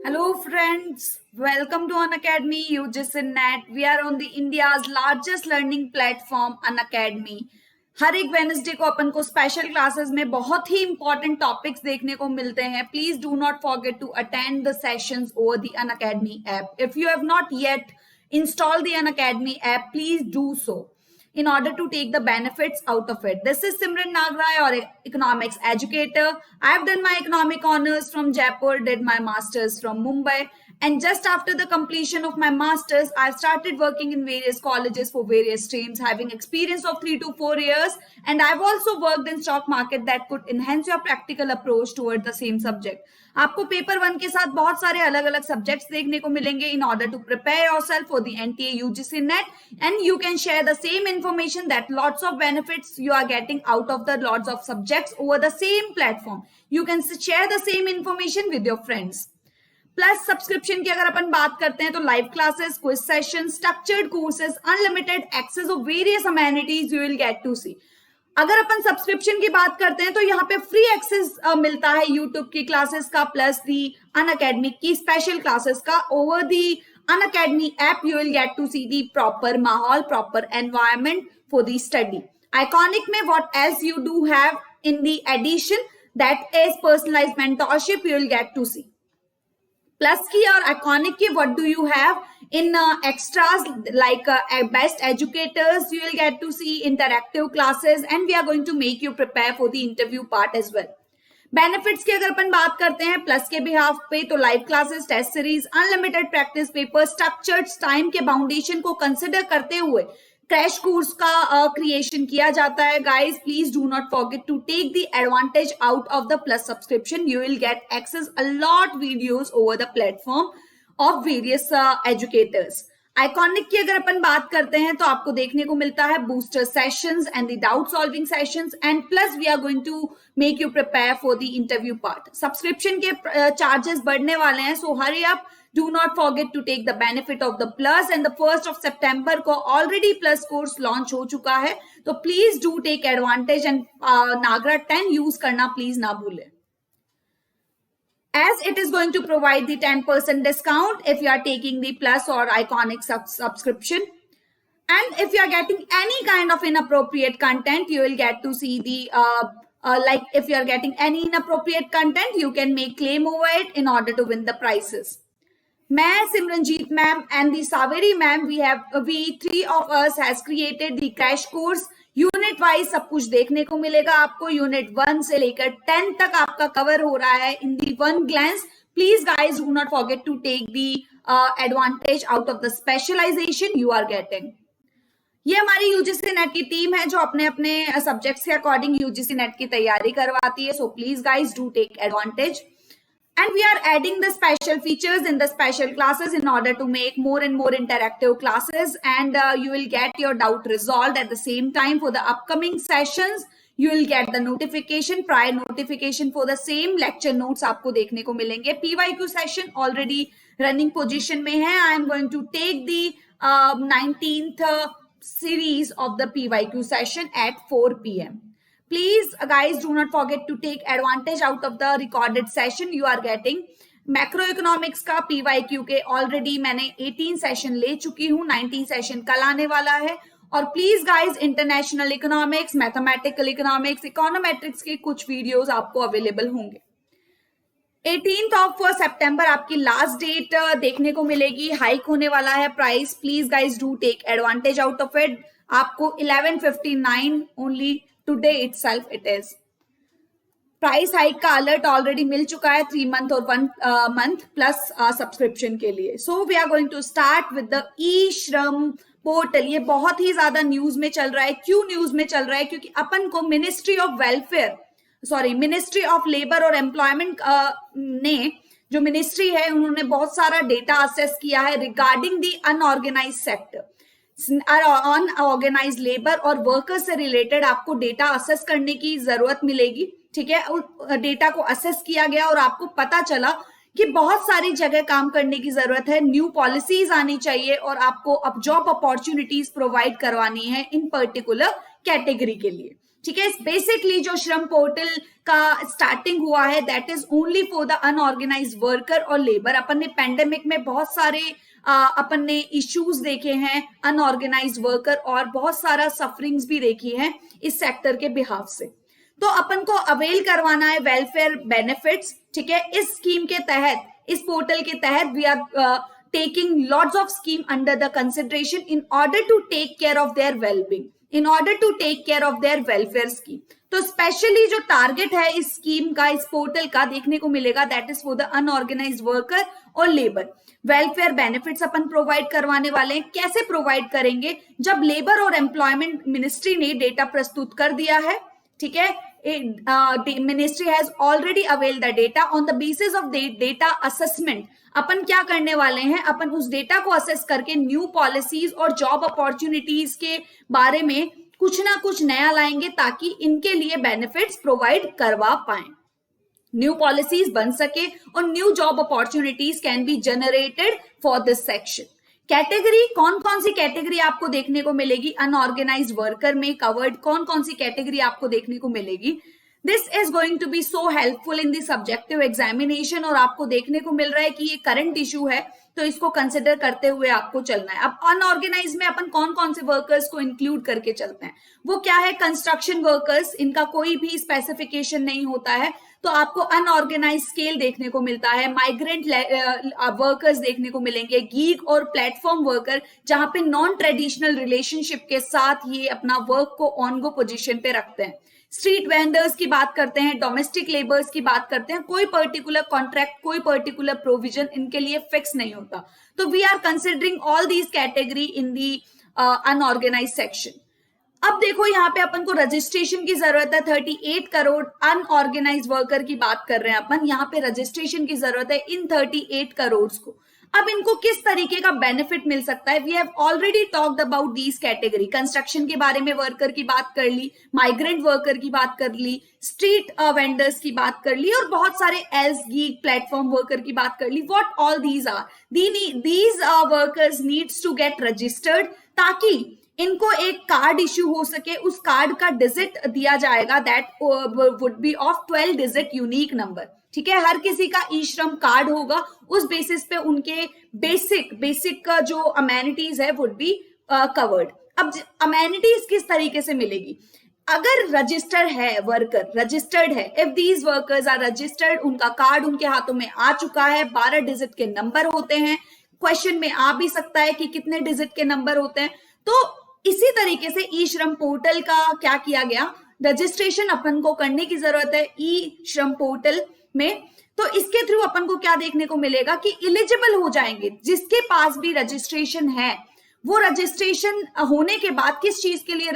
Hello friends, welcome to Unacademy UGC Net. We are on the India's largest learning platform Unacademy. हर एक Wednesday को अपन को special classes में बहुत ही important topics देखने को मिलते हैं. Please do not forget to attend the sessions over the Unacademy app. If you have not yet install the Unacademy app, please do so in order to take the benefits out of it. This is Simran Nagra, your economics educator. I have done my economic honors from Jaipur, did my masters from Mumbai, and just after the completion of my masters, I started working in various colleges for various streams, having experience of 3 to 4 years, and I've also worked in stock market that could enhance your practical approach toward the same subject. आपको paper 1 के साथ बहुत सारे अलग अलग subjects देखने को मिलेंगे in order to prepare yourself for the NTA UGC net, and you can share the same information that lots of benefits you are getting out of the lots of subjects over the same platform. You can share the same information with your friends. Plus subscription की अगर अपन बात करते हैं तो live classes, quiz session, structured courses, unlimited access of various amenities you will get to see. अगर अपन subscription की बात करते हैं तो यहाँ पे फ्री एक्सेस मिलता है यूट्यूब की क्लासेस का, प्लस दी अनअकैडमी की स्पेशल क्लासेस का. Over the Unacademy app you will get to see the proper माहौल, proper environment for the study. Iconic में what else you do have in the addition, that is personalised mentorship you will get to see. Plus की और Iconic की what do you have in extras like best educators, you will get to see interactive classes, and we are going to make you prepare for the interview part as well. Benefits की अगर अपन बात करते हैं plus के behalf पे तो live classes, test series, unlimited practice paper, structured time के बाउंडेशन को कंसिडर करते हुए क्रैश कोर्स का क्रिएशन किया जाता है. Guys please do not forget to take the advantage out of the plus subscription. You will get access a lot videos over the platform of various educators. Iconic की अगर अपन बात करते हैं तो आपको देखने को मिलता है booster sessions and the doubt solving sessions, and plus we are going to make you prepare for the interview part. Subscription के चार्जेस बढ़ने वाले हैं, so hurry up. Do not forget to take the benefit of the plus, and the 1st of September को already plus course launch हो चुका है, तो please do take advantage and Nagra 10 use करना please ना भूलें. As it is going to provide the 10% discount if you are taking the plus or iconic subscription, and if you are getting any kind of inappropriate content, you will get to see the like if you are getting any inappropriate content, you can make claim over it in order to win the prizes. मैं Simranjeet ma'am and the Saveri ma'am, we three of us has created the crash course. Unit wise सब कुछ देखने को मिलेगा आपको. Unit 1 से लेकर 10 तक आपका कवर हो रहा है in the one glance. Please guys do not forget to take the advantage out of the specialisation you are getting. ये हमारी यूजीसी नेट की टीम है जो अपने अपने सब्जेक्ट्स के अकॉर्डिंग यूजीसी नेट की तैयारी करवाती है. So please guys do take advantage. And we are adding the special features in the special classes in order to make more and more interactive classes, and you will get your doubt resolved at the same time. For the upcoming sessions, you will get the notification, prior notification for the same lecture notes आपको देखने को मिलेंगे. PYQ session already running position में है. I am going to take the 19th series of the PYQ session at 4 p.m. Please guys do not forget to take advantage out of the recorded session you are getting. Macroeconomics का PYQ के already मैंने 18 session ले चुकी हूँ, 19 session कल आने वाला है. और please guys international economics, mathematical economics, econometrics के कुछ वीडियोस आपको अवेलेबल होंगे. 18th of September आपकी लास्ट डेट देखने को मिलेगी. हाइक होने वाला है price. Please guys do take advantage out of it. आपको 11:59 only today itself it is. Price hike का अलर्ट ऑलरेडी मिल चुका है 3 मंथ और 1 मंथ प्लस सब्सक्रिप्शन के लिए. So we are going to start with the e Shram portal. ये बहुत ही ज्यादा न्यूज में चल रहा है. क्यों न्यूज में चल रहा है? क्योंकि अपन को मिनिस्ट्री ऑफ लेबर और एम्प्लॉयमेंट ने, जो मिनिस्ट्री है, उन्होंने बहुत सारा डेटा असेस किया है regarding the unorganised sector. Unorganised labour और वर्कर्स से रिलेटेड आपको डेटा असेस करने की जरूरत मिलेगी. ठीक है, उस डेटा को असेस किया गया और आपको पता चला कि बहुत सारी जगह काम करने की जरूरत है. न्यू पॉलिसीज आनी चाहिए और आपको अब जॉब अपॉर्चुनिटीज प्रोवाइड करवानी है इन पर्टिकुलर कैटेगरी के लिए. ठीक है। बेसिकली जो श्रम पोर्टल का स्टार्टिंग हुआ है that is only for the unorganised worker और लेबर। अपन ने पेंडेमिक में बहुत सारे अपन ने इश्यूज देखे हैं अनऑर्गेनाइज्ड वर्कर और बहुत सारा सफरिंग्स भी देखी है इस सेक्टर के बिहाफ से। तो अपन को अवेल करवाना है वेलफेयर बेनिफिट्स, ठीक है। इस स्कीम के तहत, इस पोर्टल के तहत we are taking lots of scheme under the consideration in order to take care of their well-being, in order to take care of their welfare scheme। तो स्पेशली जो टारगेट है इस स्कीम का, इस पोर्टल का देखने को मिलेगा that is for the unorganised worker और लेबर। वेलफेयर बेनिफिट्स अपन प्रोवाइड करवाने वाले हैं। कैसे प्रोवाइड करेंगे? जब लेबर और एम्प्लॉयमेंट मिनिस्ट्री ने डेटा प्रस्तुत कर दिया है, ठीक है, ministry has already avail the data on the basis of data assessment. अपन क्या करने वाले हैं, अपन उस डेटा को असेस करके न्यू पॉलिसीज और जॉब अपॉर्चुनिटीज के बारे में कुछ ना कुछ नया लाएंगे ताकि इनके लिए बेनिफिट्स प्रोवाइड करवा पाए, न्यू पॉलिसीज बन सके और new job opportunities can be generated for this section. Category, कौन कौन सी कैटेगरी आपको देखने को मिलेगी अनऑर्गेनाइज्ड वर्कर में कवर्ड, कौन कौन सी कैटेगरी आपको देखने को मिलेगी? This is going to be so helpful in the subjective examination. और आपको देखने को मिल रहा है कि ये करंट इशू है तो इसको कंसिडर करते हुए आपको चलना है। अब अनऑर्गेनाइज में अपन कौन कौन से वर्कर्स को इंक्लूड करके चलते हैं, वो क्या है? कंस्ट्रक्शन वर्कर्स, इनका कोई भी स्पेसिफिकेशन नहीं होता है तो आपको अनऑर्गेनाइज स्केल देखने को मिलता है। माइग्रेंट वर्कर्स देखने को मिलेंगे, गीग और प्लेटफॉर्म वर्कर जहां पे नॉन ट्रेडिशनल रिलेशनशिप के साथ ये अपना वर्क को ऑन गो पोजिशन पे रखते हैं। स्ट्रीट वेंडर्स की बात करते हैं, डोमेस्टिक लेबर्स की बात करते हैं। कोई पर्टिकुलर कॉन्ट्रैक्ट, कोई पर्टिकुलर प्रोविजन इनके लिए फिक्स नहीं होता। तो we are considering all these category in the unorganised section. अब देखो यहाँ पे अपन को रजिस्ट्रेशन की जरूरत है। 38 करोड़ अनऑर्गेनाइज वर्कर की बात कर रहे हैं अपन, यहाँ पे रजिस्ट्रेशन की जरूरत है इन 38 करोड़ को। अब इनको किस तरीके का बेनिफिट मिल सकता है? We have already talked about these category. Construction के बारे में वर्कर की बात कर ली, माइग्रेंट वर्कर की बात कर ली, स्ट्रीट वेंडर्स की बात कर ली और बहुत सारे एल्स, गीग, प्लेटफॉर्म वर्कर की बात कर ली। What all these are? These workers needs to get registered ताकि इनको एक कार्ड इश्यू हो सके। उस कार्ड का डिजिट दिया जाएगा that would be of 12 digit unique number, ठीक है। हर किसी का ई श्रम कार्ड होगा, उस बेसिस पे उनके बेसिक का जो अमेनिटीज है वुड बी कवर्ड। अब अमेनिटीज किस तरीके से मिलेगी? अगर रजिस्टर्ड है वर्कर, रजिस्टर्ड है, if these workers are registered, उनका कार्ड उनके हाथों में आ चुका है, 12 डिजिट के नंबर होते हैं। क्वेश्चन में आ भी सकता है कि कितने डिजिट के नंबर होते हैं। तो इसी तरीके से ई श्रम पोर्टल का क्या किया गया, रजिस्ट्रेशन अपन को करने की जरूरत है ई श्रम पोर्टल में। तो इसके थ्रू अपन को क्या देखने को मिलेगा कि एलिजिबल हो जाएंगे जिसके पास भी रजिस्ट्रेशन है। वो रजिस्ट्रेशन होने के बाद किस चीज के लिए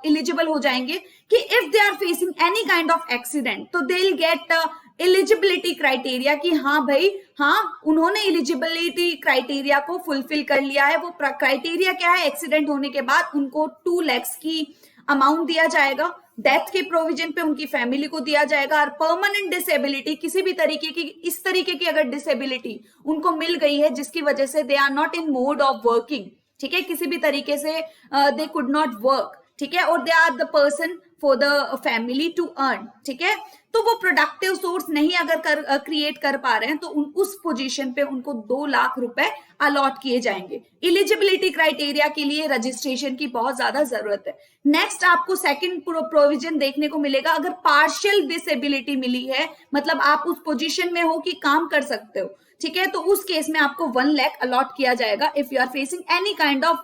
एलिजिबल हो जाएंगे कि if they are facing any kind of accident तो they will get eligibility criteria कि हाँ भाई, हाँ उन्होंने एलिजिबिलिटी क्राइटेरिया को फुलफिल कर लिया है। वो क्राइटेरिया क्या है? एक्सीडेंट होने के बाद उनको 2 लाख की अमाउंट दिया जाएगा, डेथ के प्रोविजन पे उनकी फैमिली को दिया जाएगा, और परमानेंट डिसेबिलिटी, किसी भी तरीके की, इस तरीके की अगर डिसेबिलिटी उनको मिल गई है जिसकी वजह से they are not in mode of working, ठीक है, किसी भी तरीके से दे कुड नॉट वर्क, ठीक है, और they are the person for the family to earn, ठीक है, तो वो प्रोडक्टिव सोर्स नहीं अगर क्रिएट कर पा रहे हैं तो उस पोजीशन पे उनको 2 लाख रुपए अलॉट किए जाएंगे। एलिजिबिलिटी क्राइटेरिया के लिए रजिस्ट्रेशन की बहुत ज्यादा जरूरत है। नेक्स्ट आपको सेकंड प्रोविजन देखने को मिलेगा, अगर पार्शियल डिसेबिलिटी मिली है, मतलब आप उस पोजीशन में हो कि काम कर सकते हो, ठीक है, तो उस केस में आपको 1 लाख अलॉट किया जाएगा if you are facing any kind of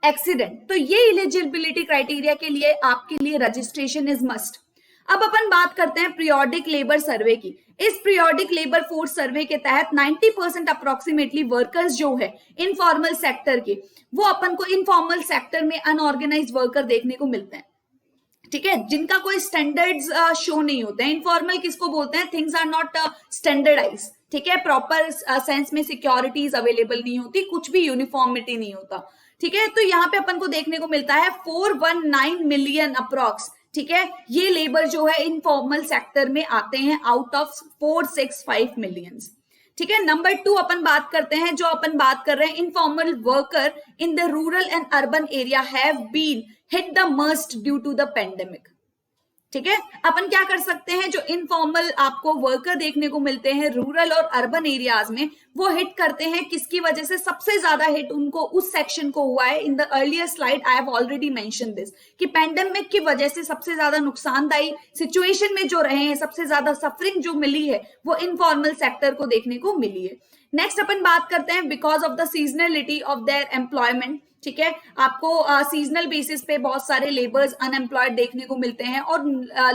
accident. तो ये एलिजिबिलिटी क्राइटेरिया के लिए आपके लिए रजिस्ट्रेशन इज मस्ट। अब अपन बात करते हैं पीरियोडिक लेबर सर्वे की। इस पीरियोडिक लेबर फोर्स सर्वे के तहत 90% अप्रोक्सीमेटली वर्कर्स जो है इनफॉर्मल सेक्टर के, वो अपन को इनफॉर्मल सेक्टर में अनऑर्गेनाइज्ड वर्कर देखने को मिलते हैं, ठीक है, जिनका कोई स्टैंडर्ड्स शो नहीं होते हैं। इनफॉर्मल किसको बोलते हैं? थिंग्स आर नॉट स्टैंडर्डाइज, ठीक है, प्रॉपर सेंस में सिक्योरिटीज अवेलेबल नहीं होती, कुछ भी यूनिफॉर्मिटी नहीं होता, ठीक है। तो यहाँ पे अपन को देखने को मिलता है 419 मिलियन अप्रॉक्स, ठीक है, ये लेबर जो है इनफॉर्मल सेक्टर में आते हैं आउट ऑफ 465 मिलियन, ठीक है। नंबर 2 अपन बात करते हैं, जो अपन बात कर रहे हैं, informal worker in the rural and urban area have been hit the most due to the pandemic. ठीक है। अपन क्या कर सकते हैं, जो इनफॉर्मल आपको वर्कर देखने को मिलते हैं रूरल और अर्बन एरियाज में, वो हिट करते हैं किसकी वजह से, सबसे ज्यादा हिट उनको उस सेक्शन को हुआ है। In the earlier slide I have already mention this कि पैंडेमिक की वजह से सबसे ज्यादा नुकसानदायी सिचुएशन में जो रहे हैं, सबसे ज्यादा सफरिंग जो मिली है वो इनफॉर्मल सेक्टर को देखने को मिली है। नेक्स्ट अपन बात करते हैं because of the seasonality of their employment. ठीक है, आपको सीजनल बेसिस पे बहुत सारे लेबर्स अनएम्प्लॉयड देखने को मिलते हैं और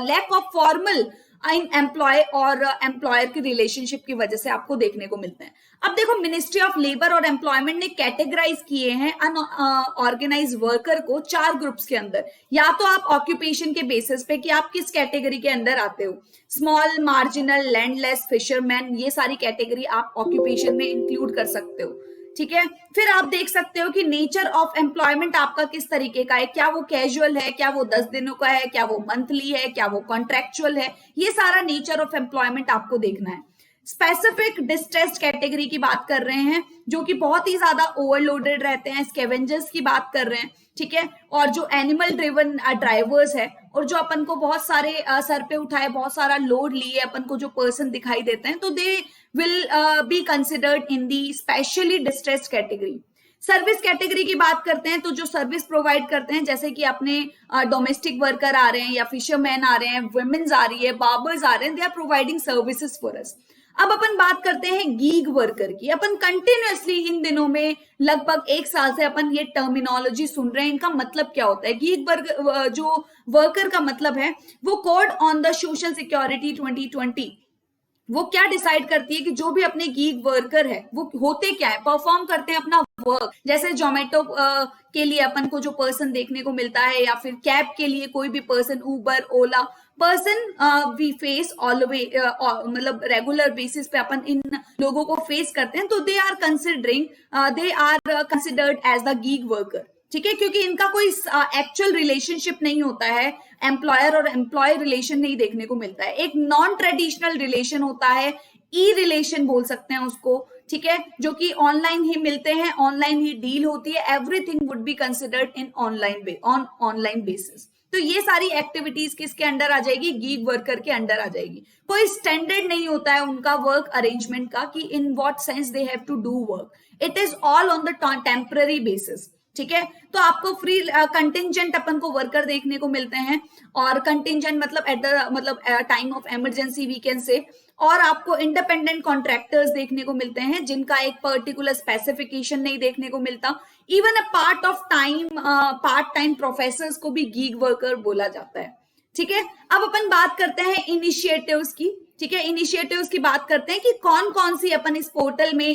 lack of formal in employ और एम्प्लॉयर की रिलेशनशिप की वजह से आपको देखने को मिलते हैं। अब देखो, मिनिस्ट्री ऑफ लेबर और एम्प्लॉयमेंट ने कैटेगराइज किए हैं अनऑर्गेनाइज वर्कर को 4 ग्रुप्स के अंदर। या तो आप ऑक्यूपेशन के बेसिस पे कि आप किस कैटेगरी के अंदर आते हो, स्मॉल, मार्जिनल, लैंडलेस, फिशरमैन, ये सारी कैटेगरी आप ऑक्यूपेशन में इंक्लूड कर सकते हो। ठीक है, फिर आप देख सकते हो कि नेचर ऑफ एम्प्लॉयमेंट आपका किस तरीके का है, क्या वो कैजुअल है, क्या वो 10 दिनों का है, क्या वो मंथली है, क्या वो कॉन्ट्रेक्चुअल है, ये सारा नेचर ऑफ एम्प्लॉयमेंट आपको देखना है। स्पेसिफिक डिस्ट्रेस्ड कैटेगरी की बात कर रहे हैं, जो कि बहुत ही ज्यादा ओवरलोडेड रहते हैं, स्कैवेंजर्स की बात कर रहे हैं। ठीक है, और जो एनिमल ड्रिवन ड्राइवर्स है, और जो अपन को बहुत सारे सर पे उठाए, बहुत सारा लोड लिए अपन को जो पर्सन दिखाई देते हैं, तो they will be considered in the specially distressed category. Service category की बात करते हैं, तो जो सर्विस प्रोवाइड करते हैं, जैसे कि अपने डोमेस्टिक वर्कर आ रहे हैं, या फिशरमैन आ रहे हैं, वुमेन्स आ रही है, बार्बर्स आ रहे हैं, they are providing services for us. अब अपन बात करते हैं गीग वर्कर की। अपन कंटिन्यूअसली इन दिनों में लगभग 1 साल से अपन ये टर्मिनोलॉजी सुन रहे हैं, इनका मतलब क्या होता है। गीग वर्कर जो वर्कर का मतलब है, वो code on the social security 2020 वो क्या डिसाइड करती है कि जो भी अपने गीग वर्कर है वो होते क्या है, परफॉर्म करते हैं अपना वर्क। जैसे जोमेटो के लिए अपन को जो पर्सन देखने को मिलता है, या फिर कैब के लिए कोई भी person, Uber, Ola person we face always, मतलब रेगुलर बेसिस पे अपन इन लोगों को फेस करते हैं, तो they are considered as the gig worker. ठीक है, क्योंकि इनका कोई एक्चुअल रिलेशनशिप नहीं होता है, एम्प्लॉयर और एम्प्लॉय रिलेशन नहीं देखने को मिलता है, एक नॉन ट्रेडिशनल रिलेशन होता है, ई रिलेशन बोल सकते हैं उसको। ठीक है, जो कि ऑनलाइन ही मिलते हैं, ऑनलाइन ही डील होती है, everything would be considered in online basis. तो ये सारी एक्टिविटीज किसके अंडर आ जाएगी, गीग वर्कर के अंडर आ जाएगी। कोई स्टैंडर्ड नहीं होता है उनका वर्क अरेंजमेंट का कि in what sense they have to do work, it is all on the temporary basis. ठीक है, तो आपको फ्री कंटिंजेंट अपन को वर्कर देखने को मिलते हैं, और कंटिंजेंट मतलब at the time of emergency we can say. और आपको इंडिपेंडेंट कॉन्ट्रैक्टर्स देखने को मिलते हैं, जिनका एक पर्टिकुलर स्पेसिफिकेशन नहीं देखने को मिलता। Even a part time professors को भी गीग वर्कर बोला जाता है। ठीक है, अब अपन बात करते हैं इनिशिएटिव्स की। ठीक है, इनिशिएटिव्स की बात करते हैं कि कौन कौन सी अपन इस पोर्टल में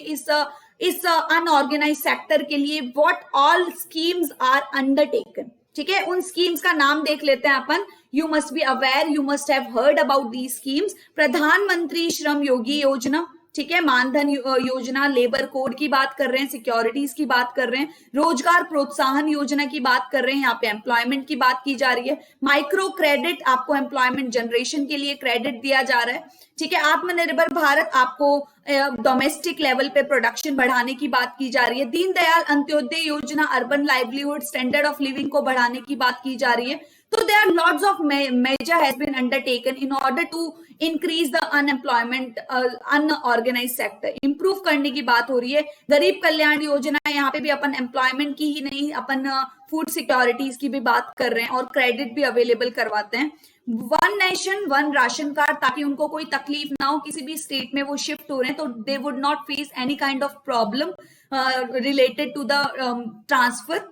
इस अनऑर्गेनाइज सेक्टर के लिए what all schemes are undertaken. ठीक है, उन स्कीम्स का नाम देख लेते हैं अपन। You must be aware, you must have heard about the schemes. Pradhan Mantri Shram योगी योजना, ठीक है, मानधन योजना, लेबर कोड की बात कर रहे हैं, सिक्योरिटीज की बात कर रहे हैं, रोजगार प्रोत्साहन योजना की बात कर रहे हैं, यहाँ पे एम्प्लॉयमेंट की बात की जा रही है, माइक्रो क्रेडिट, आपको एम्प्लॉयमेंट जनरेशन के लिए क्रेडिट दिया जा रहा है। ठीक है, आत्मनिर्भर भारत, आपको डोमेस्टिक लेवल पे प्रोडक्शन बढ़ाने की बात की जा रही है, दीनदयाल अंत्योदय योजना, urban livelihood standard of living को बढ़ाने की बात की जा रही है। तो there are lots of measure has been undertaken in order to increase the unemployment unorganized sector, improve करने की बात हो रही है। गरीब कल्याण योजना, यहाँ पे भी अपन एम्प्लॉयमेंट की ही नहीं, अपन फूड सिक्योरिटीज की भी बात कर रहे हैं, और क्रेडिट भी अवेलेबल करवाते हैं। One nation one ration card, ताकि उनको कोई तकलीफ ना हो, किसी भी स्टेट में वो शिफ्ट हो रहे हैं तो they would not face any kind of problem related to the transfer.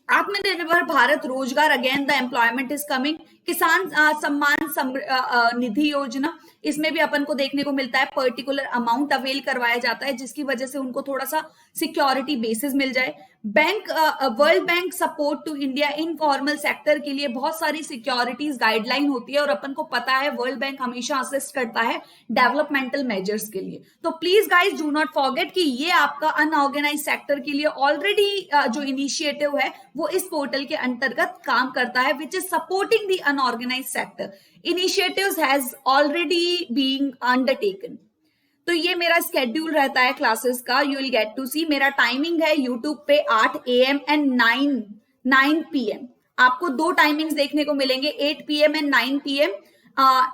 Aatmanirbhar Bharat Rozgar, again the employment is coming. Kisan Samman निधि योजना, इसमें भी अपन को देखने को मिलता है पर्टिकुलर अमाउंट अवेल करवाया जाता है, जिसकी वजह से उनको थोड़ा सा सिक्योरिटी बेसिस मिल जाए। Bank, world bank support to India informal sector के लिए बहुत सारी सिक्योरिटीज गाइडलाइन होती है, और अपन को पता है वर्ल्ड बैंक हमेशा असिस्ट करता है डेवलपमेंटल मेजर्स के लिए। तो please guys do not forget कि ये आपका अनऑर्गेनाइज सेक्टर के लिए ऑलरेडी जो इनिशिएटिव है वो इस पोर्टल के अंतर्गत काम करता है, which is supporting the unorganised sector. Initiatives has already being undertaken. तो ये मेरा स्केड्यूल रहता है क्लासेस का, you will get to see. मेरा टाइमिंग है यूट्यूब पे 8 AM एंड 9 PM। आपको दो टाइमिंग्स देखने को मिलेंगे, 8 PM and 9 PM,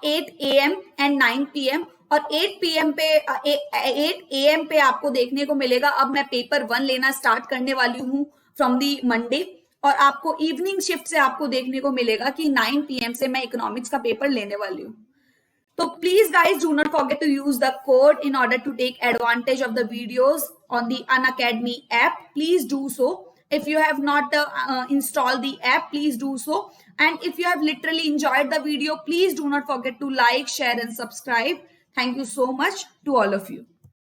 8 AM and 9 PM, और 8 PM पे 8 AM पे आपको देखने को मिलेगा। अब मैं पेपर 1 लेना स्टार्ट करने वाली हूँ फ्रॉम दी मंडे, और आपको इवनिंग शिफ्ट से आपको देखने को मिलेगा कि 9 PM से मैं इकोनॉमिक्स का पेपर लेने वाली हूँ। So please guys, do not forget to use the code in order to take advantage of the videos on the Unacademy app. Please do so. If you have not installed the app, please do so. And if you have literally enjoyed the video, please do not forget to like, share and subscribe. Thank you so much to all of you.